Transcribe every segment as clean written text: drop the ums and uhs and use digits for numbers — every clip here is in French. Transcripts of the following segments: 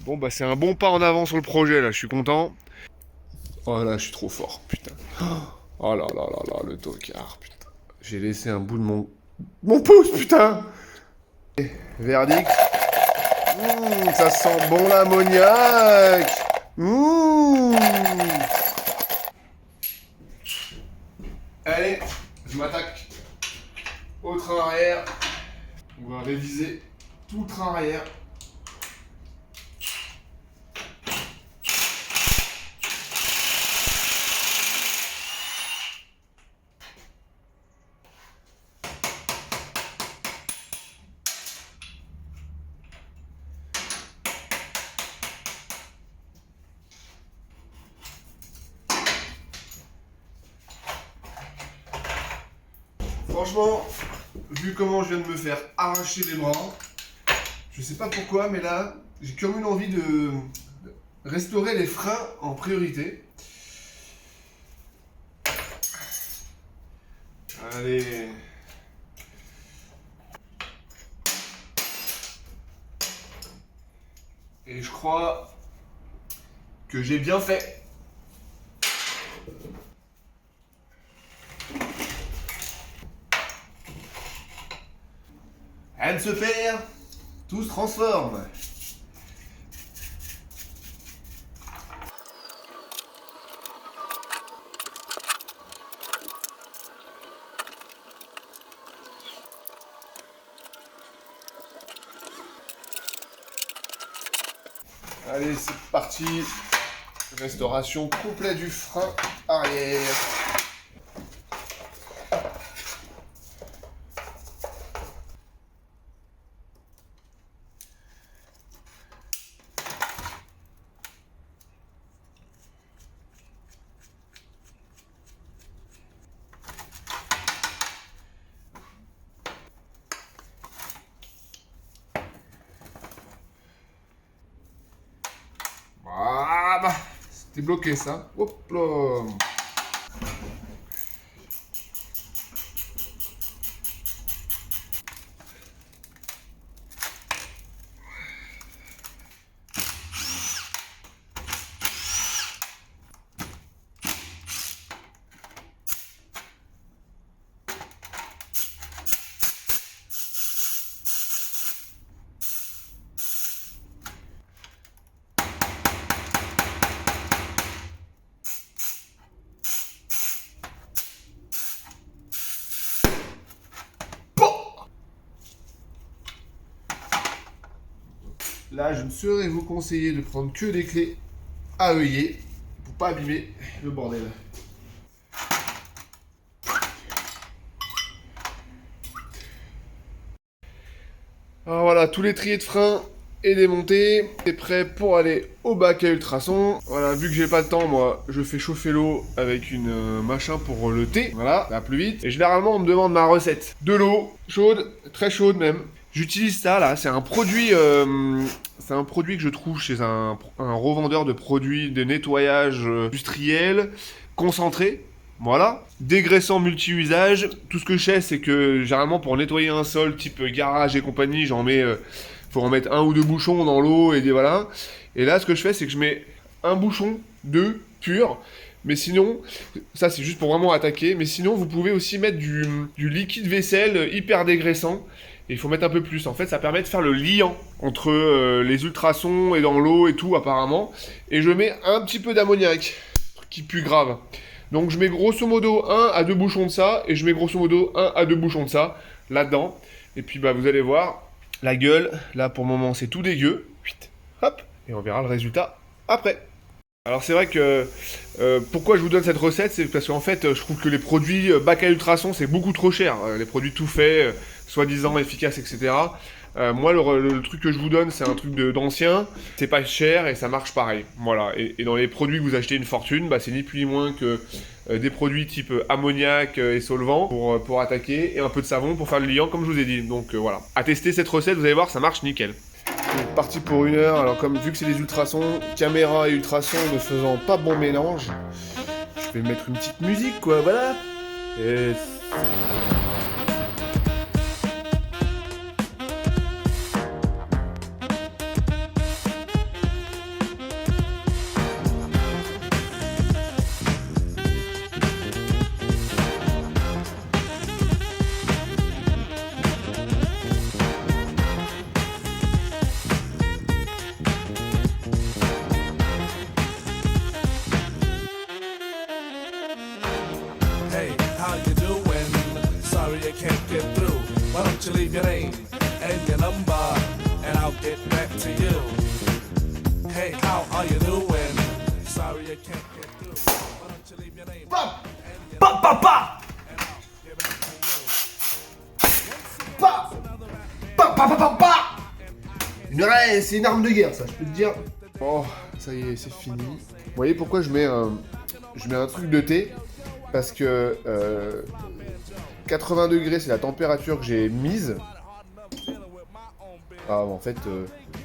Bon bah c'est un bon pas en avant sur le projet là, je suis content. Oh là, je suis trop fort, putain. Oh là là là là, le tocard, putain. J'ai laissé un bout de mon pouce, putain. Verdict. Ça sent bon l'ammoniac. Allez, je m'attaque au train arrière. On va réviser tout le train arrière. Franchement, vu comment je viens de me faire arracher les bras, je sais pas pourquoi, mais là, j'ai comme une envie de restaurer les freins en priorité. Allez. Et je crois que j'ai bien fait. Rien ne se perd, tout se transforme. Allez, c'est parti. Restauration complète du frein arrière. Ah bah, c'était bloqué ça. Hop là. Là, je ne saurais vous conseiller de prendre que des clés à œillet pour pas abîmer le bordel. Alors voilà, tous les triers de frein est démonté. C'est prêt pour aller au bac à ultrasons. Voilà, vu que j'ai pas de temps, moi, je fais chauffer l'eau avec une machin pour le thé. Voilà, ça va plus vite. Et généralement, on me demande ma recette. De l'eau, chaude, très chaude même. J'utilise ça là, c'est un produit que je trouve chez un revendeur de produits de nettoyage industriel concentré. Voilà, dégraissant multi-usage. Tout ce que je sais, c'est que généralement pour nettoyer un sol type garage et compagnie, j'en mets, faut en mettre un ou deux bouchons dans l'eau et des voilà. Et là, ce que je fais, c'est que je mets un bouchon, deux pur. Mais sinon, ça c'est juste pour vraiment attaquer. Mais sinon, vous pouvez aussi mettre du liquide vaisselle hyper dégraissant. Et il faut mettre un peu plus. En fait, ça permet de faire le liant entre les ultrasons et dans l'eau et tout, apparemment. Et je mets un petit peu d'ammoniac, truc qui pue grave. Donc, je mets grosso modo 1 à 2 bouchons de ça. Et je mets grosso modo 1 à 2 bouchons de ça là-dedans. Et puis, bah, vous allez voir, la gueule, là, pour le moment, c'est tout dégueu. Hop. Et on verra le résultat après. Alors c'est vrai que pourquoi je vous donne cette recette, c'est parce qu'en fait je trouve que les produits bac à ultrasons c'est beaucoup trop cher. Les produits tout faits, soi-disant efficaces, etc. Moi le truc que je vous donne c'est un truc d'ancien, c'est pas cher et ça marche pareil. Voilà, et dans les produits que vous achetez une fortune, bah, c'est ni plus ni moins que des produits type ammoniac et solvant pour attaquer et un peu de savon pour faire le liant comme je vous ai dit. Donc voilà, à tester cette recette, vous allez voir ça marche nickel. C'est parti pour 1 heure, alors comme vu que c'est des ultrasons, caméra et ultrasons ne faisant pas bon mélange, je vais mettre une petite musique quoi, voilà. Et... c'est une arme de guerre, ça, je peux te dire. Oh, ça y est, c'est fini. Vous voyez pourquoi je mets un truc de thé? Parce que 80 degrés, c'est la température que j'ai mise. Ah, en fait,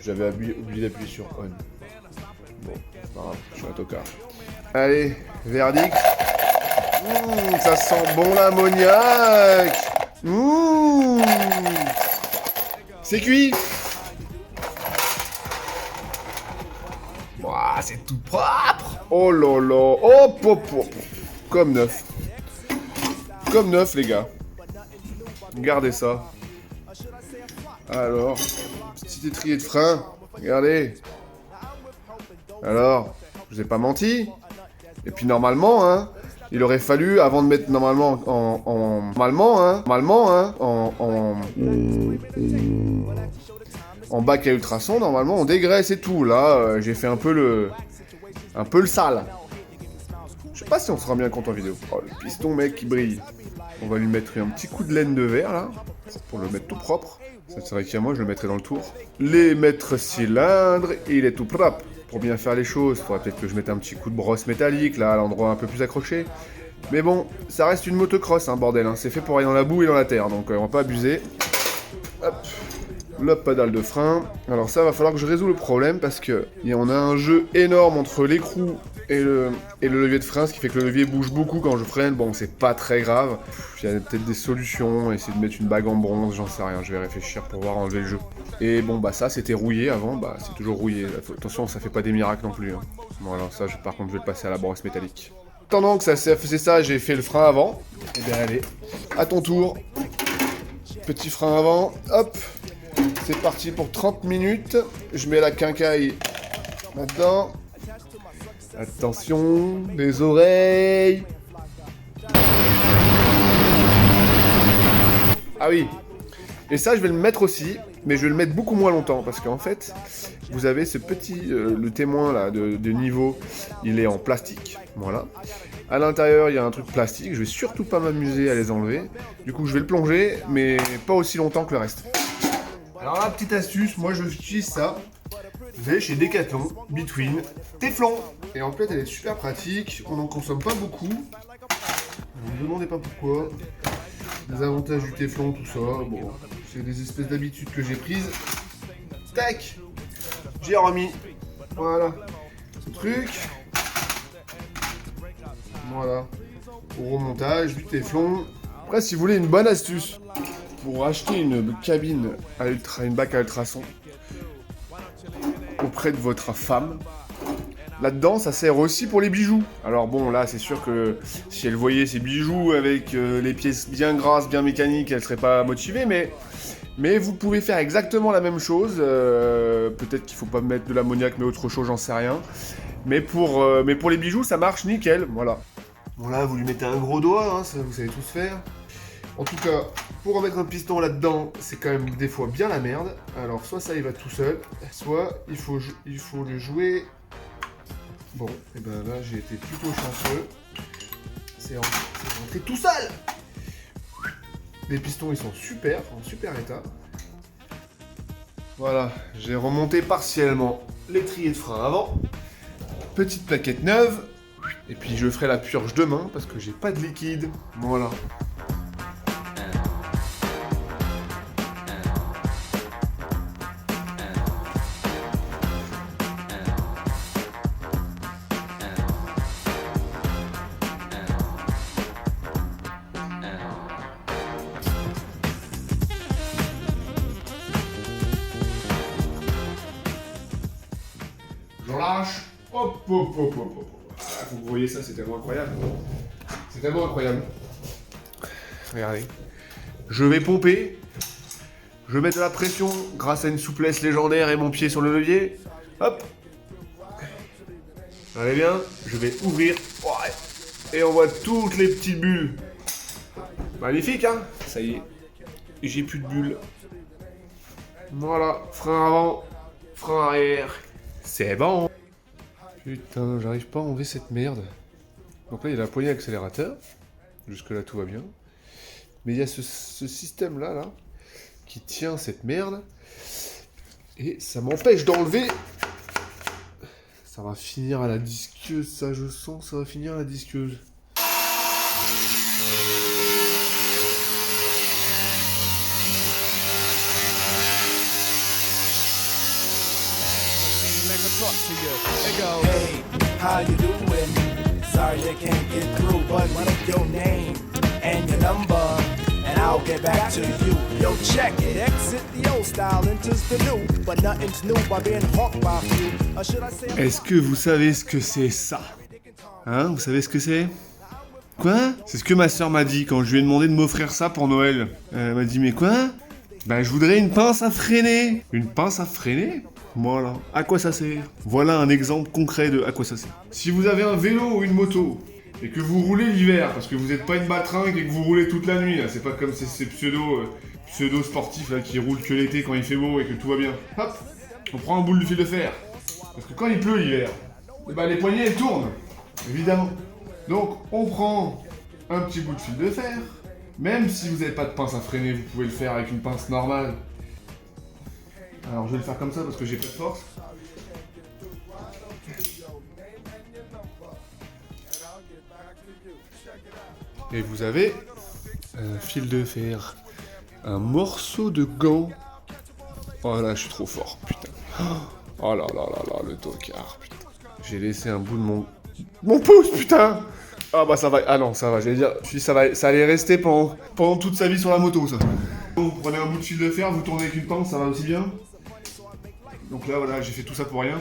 j'avais oublié d'appuyer sur on. Bon, c'est pas grave, je suis un tocard. Allez, verdict. Ça sent bon l'ammoniac. C'est cuit. Ouah, c'est tout propre. Oh là là. Hop, hop, hop. Comme neuf. Comme neuf, les gars. Regardez ça. Alors, petit étrier de frein. Regardez. Alors, je vous ai pas menti. Et puis normalement, hein, il aurait fallu, avant de mettre normalement en bac à ultrasons, normalement on dégraisse et tout. Là, j'ai fait un peu le sale. Je sais pas si on se rend bien compte en vidéo. Oh, le piston, mec, qui brille. On va lui mettre un petit coup de laine de verre, là, pour le mettre tout propre. C'est vrai qu'à moi, je le mettrai dans le tour. Les mètres cylindres, il est tout propre. Pour bien faire les choses, il faudrait peut-être que je mette un petit coup de brosse métallique, là, à l'endroit un peu plus accroché. Mais bon, ça reste une motocross, hein, bordel. Hein. C'est fait pour aller dans la boue et dans la terre, donc on va pas abuser. Hop. Le pédale de frein. Alors ça, va falloir que je résolve le problème, parce que on a un jeu énorme entre l'écrou et le levier de frein, ce qui fait que le levier bouge beaucoup quand je freine. Bon, c'est pas très grave. Il y a peut-être des solutions, essayer de mettre une bague en bronze, j'en sais rien. Je vais réfléchir pour voir enlever le jeu. Et bon, bah ça, c'était rouillé avant, bah c'est toujours rouillé. Attention, ça fait pas des miracles non plus. Hein. Voilà, ça, par contre, je vais le passer à la brosse métallique. Pendant que ça faisait ça, j'ai fait le frein avant. Et bien, allez, à ton tour. Petit frein avant, hop. C'est parti pour 30 minutes. Je mets la quincaille là-dedans. Attention, les oreilles. Ah oui. Et ça, je vais le mettre aussi, mais je vais le mettre beaucoup moins longtemps, parce qu'en fait, vous avez ce petit, le témoin là de niveau, il est en plastique, voilà. À l'intérieur, il y a un truc plastique, je vais surtout pas m'amuser à les enlever. Du coup, je vais le plonger, mais pas aussi longtemps que le reste. Alors là, petite astuce, moi je utilise ça. Vous allez chez Decathlon, Between, Téflon. Et en fait, elle est super pratique, on n'en consomme pas beaucoup. Ne me demandez pas pourquoi. Les avantages du Téflon, tout ça, bon, c'est des espèces d'habitudes que j'ai prises. Tac, j'ai remis, voilà, ce truc. Voilà, au remontage du Téflon. Après, si vous voulez une bonne astuce, pour acheter une cabine à une bac à ultrasons auprès de votre femme, là-dedans, ça sert aussi pour les bijoux. Alors bon, là, c'est sûr que si elle voyait ces bijoux avec les pièces bien grasses, bien mécaniques, elle serait pas motivée, mais vous pouvez faire exactement la même chose. Peut-être qu'il faut pas mettre de l'ammoniac, mais autre chose, j'en sais rien. Mais pour les bijoux, ça marche nickel, voilà. Bon là, vous lui mettez un gros doigt, hein, ça vous savez tous faire. En tout cas, pour remettre un piston là-dedans, c'est quand même des fois bien la merde. Alors soit ça il va tout seul, soit il faut le jouer. Bon, et ben là j'ai été plutôt chanceux. C'est rentré tout seul. Les pistons ils sont super, en super état. Voilà, j'ai remonté partiellement l'étrier de frein avant. Petite plaquette neuve. Et puis je ferai la purge demain parce que j'ai pas de liquide. Voilà. Je lâche. Hop, hop, hop, hop, hop. Ah, vous voyez ça, c'est tellement incroyable. C'est tellement incroyable. Regardez. Je vais pomper. Je vais mettre de la pression grâce à une souplesse légendaire et mon pied sur le levier. Hop. Allez bien. Je vais ouvrir. Ouais. Et on voit toutes les petites bulles. Magnifique, hein. Ça y est. J'ai plus de bulles. Voilà. Frein avant. Frein arrière. C'est bon. Putain, j'arrive pas à enlever cette merde. Donc là, il y a la poignée accélérateur. Jusque là, tout va bien. Mais il y a ce système là, qui tient cette merde. Et ça m'empêche d'enlever. Ça va finir à la disqueuse, ça je sens, ça va finir à la disqueuse. Hey, how you doing? Sorry I can't get through, but what is your name and your number? And I'll get back to you. Yo, check it. Exit the old style, enters the new. But nothing's new by being hawked by few. Or should I say... Est-ce que vous savez ce que c'est ça? Hein? Vous savez ce que c'est? Quoi? C'est ce que ma sœur m'a dit quand je lui ai demandé de m'offrir ça pour Noël. Elle m'a dit mais quoi? Bah je voudrais une pince à freiner. Une pince à freiner? Voilà. À quoi ça sert? Voilà un exemple concret de à quoi ça sert. Si vous avez un vélo ou une moto et que vous roulez l'hiver parce que vous n'êtes pas une batringue et que vous roulez toute la nuit, là, c'est pas comme ces pseudo sportifs là qui roulent que l'été quand il fait beau et que tout va bien. Hop, on prend un bout de fil de fer. Parce que quand il pleut l'hiver, bah les poignées elles tournent, évidemment. Donc on prend un petit bout de fil de fer. Même si vous n'avez pas de pince à freiner, vous pouvez le faire avec une pince normale. Alors je vais le faire comme ça parce que j'ai pas de force. Et vous avez un fil de fer, un morceau de gant. Oh là, je suis trop fort, putain. Oh là là là là, le tocard, putain. J'ai laissé un bout de mon pouce, putain. Ah bah ça va, ah non, ça va, j'allais dire, ça allait rester pendant toute sa vie sur la moto, ça. Vous prenez un bout de fil de fer, vous tournez avec une pince, ça va aussi bien. Donc là, voilà, j'ai fait tout ça pour rien.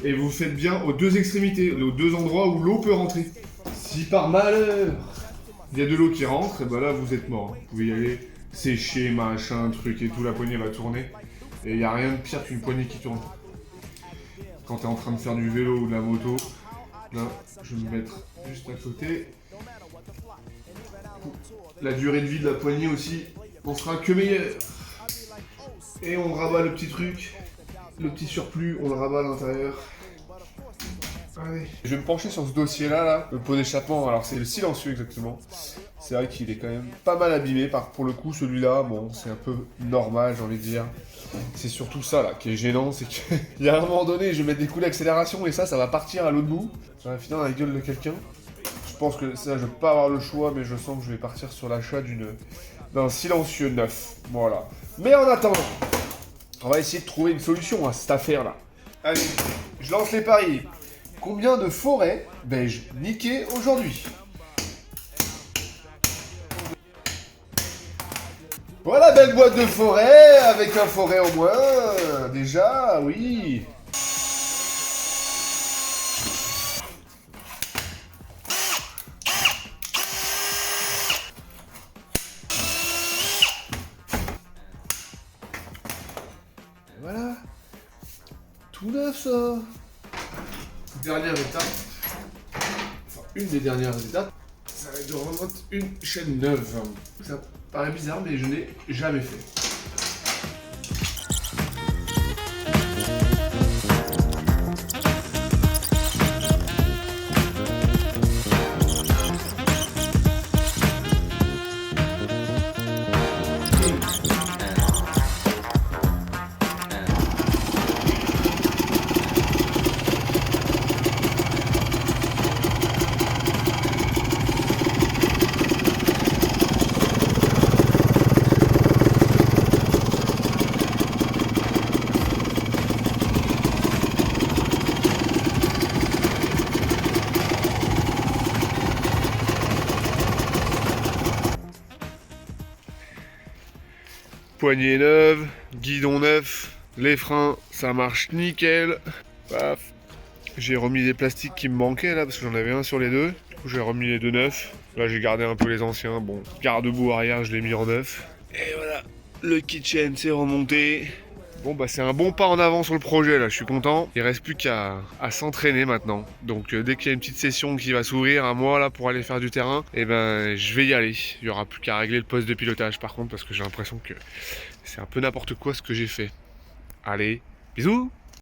Et vous faites bien aux deux extrémités, aux deux endroits où l'eau peut rentrer. Si par malheur, il y a de l'eau qui rentre, et ben là, vous êtes mort. Vous pouvez y aller sécher, machin, truc et tout, la poignée va tourner. Et il n'y a rien de pire qu'une poignée qui tourne. Quand tu es en train de faire du vélo ou de la moto, là, je vais me mettre juste à côté. La durée de vie de la poignée aussi, on sera que meilleur. Et on rabat le petit truc, le petit surplus, on le rabat à l'intérieur. Allez. Je vais me pencher sur ce dossier-là, là, le pot d'échappement. Alors c'est le silencieux exactement. C'est vrai qu'il est quand même pas mal abîmé. Pour le coup, celui-là, bon, c'est un peu normal, j'ai envie de dire. C'est surtout ça, là, qui est gênant, c'est qu'il y a un moment donné, je vais mettre des coups d'accélération et ça va partir à l'autre bout. Ça va finir dans la gueule de quelqu'un. Je pense que ça, je vais pas avoir le choix, mais je sens que je vais partir sur l'achat d'un silencieux neuf. Voilà. Mais en attendant, on va essayer de trouver une solution à cette affaire-là. Allez, je lance les paris. Combien de forêts vais-je niquer aujourd'hui? Voilà, belle boîte de forêt, avec un forêt au moins. Déjà, oui. Et voilà. Tout neuf, ça. Dernière étape. Enfin, une des dernières étapes. Ça va être de remonter une chaîne neuve. Ça paraît bizarre, mais je n'ai jamais fait. Poignée neuve, guidon neuf, les freins, ça marche nickel. Paf. J'ai remis des plastiques qui me manquaient là parce que j'en avais un sur les deux. Du coup j'ai remis les deux neufs. Là j'ai gardé un peu les anciens. Bon, garde-boue arrière, je l'ai mis en neuf. Et voilà, le kitchen c'est remonté. Bon bah c'est un bon pas en avant sur le projet là, je suis content. Il reste plus qu'à s'entraîner maintenant. Donc dès qu'il y a une petite session qui va s'ouvrir à moi là pour aller faire du terrain, et ben je vais y aller. Il y aura plus qu'à régler le poste de pilotage par contre parce que j'ai l'impression que c'est un peu n'importe quoi ce que j'ai fait. Allez, bisous!